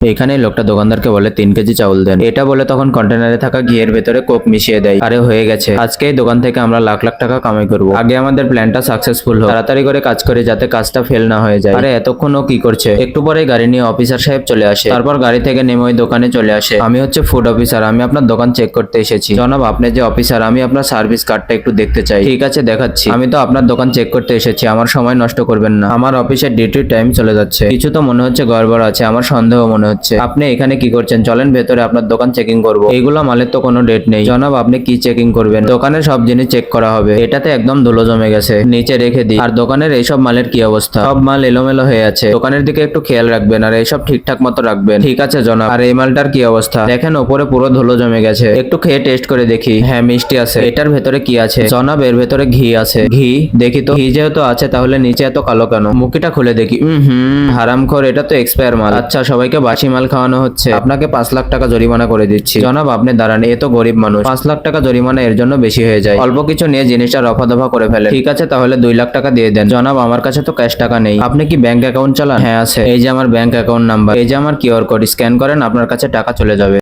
এখানে লোকটা দোকানদারকে বলে 3 কেজি চাউল দেন। এটা বলে তখন কন্টেনারে থাকা ঘিয়ের ভেতরে কোক মিশিয়ে দেয়। আরে হয়ে গেছে, আজকে এই দোকান থেকে আমরা লাখ লাখ টাকা কামাই করবো। আগে আমাদের প্ল্যানটা সাকসেসফুল হোক, তাড়াতাড়ি করে কাজ করে যাতে কাজটা ফেল না হয়ে যায়। আরে এতক্ষণ ও কি করছে? একটু পরে গাড়ি নিয়ে অফিসার সাহেব চলে আসে। তারপর গাড়ি থেকে নেমে ওই দোকানে চলে আসে। আমি হচ্ছে ফুড অফিসার, আমি আপনার দোকান চেক করতে এসেছি। জনাব, আপনি যে অফিসার, আমি আপনার সার্ভিস কার্ডটা একটু দেখতে চাই। ঠিক আছে, দেখাচ্ছি। আমি তো আপনার দোকান চেক করতে এসেছি, আমার সময় নষ্ট করবেন না। আমার অফিসের ডিউটির টাইম চলে যাচ্ছে। কিছু তো মনে হচ্ছে গড়বড় আছে, আমার সন্দেহ মনে হচ্ছে। আপনি এখানে কি করছেন? চলেন ভেতরে, আপনার দোকান চেকিং করবো। এইগুলো মালের তো কোনো ডেট নেই। জনাব, আপনি কি চেকিং করবেন? দোকানের সব জিনিস চেক করা হবে। এটাতে একদম ধুলো জমে গেছে, নিচে রেখে দিই। আর দোকানের এইসব মালের কি অবস্থা? সব মাল এলোমেলো হয়ে আছে। দোকানের দিকে একটু খেয়াল রাখবেন আর এইসব ঠিকঠাক মতো রাখবেন। ঠিক আছে জনাব। আর এই মালটার কি অবস্থা? দেখেন ওপরে পুরো ধুলো জমে গেছে। একটু খেয়ে টেস্ট করে দেখি। হ্যাঁ, মিষ্টি আছে। এটার ভেতরে কি আছে? জনাব, এর ভেতরে ঘি আছে। ঘি? দেখি তো। ঘি যেহেতু আছে তাহলে নিচে এত কালো কেন? মুখিটা খুলে দেখি। হারামখোর, এটা তো এক্সপায়ার মাল। আচ্ছা, সবাইকে বাসি মাল খাওয়ানো হচ্ছে। আপনাকে 5 লাখ টাকা জরিমানা করে দিচ্ছি। জনাব, আপনি দাঁড়ান, এ তো গরিব মানুষ। 5 লাখ টাকা জরিমানা এর জন্য বেশি হয়ে যায়। অল্প কিছু নিয়ে জিনিসটা রফা দফা করে ফেলে। ঠিক আছে, তাহলে 2 লাখ টাকা দিয়ে দেন। জনাব, আমার কাছে তো ক্যাশ টাকা নেই। আপনি কি ব্যাংক অ্যাকাউন্ট চালান? হ্যাঁ আছে। এই যে আমার ব্যাংক অ্যাকাউন্ট নাম্বার, এই যে আমার কিউআর কোড, স্ক্যান করেন, আপনার কাছে টাকা চলে যাবে।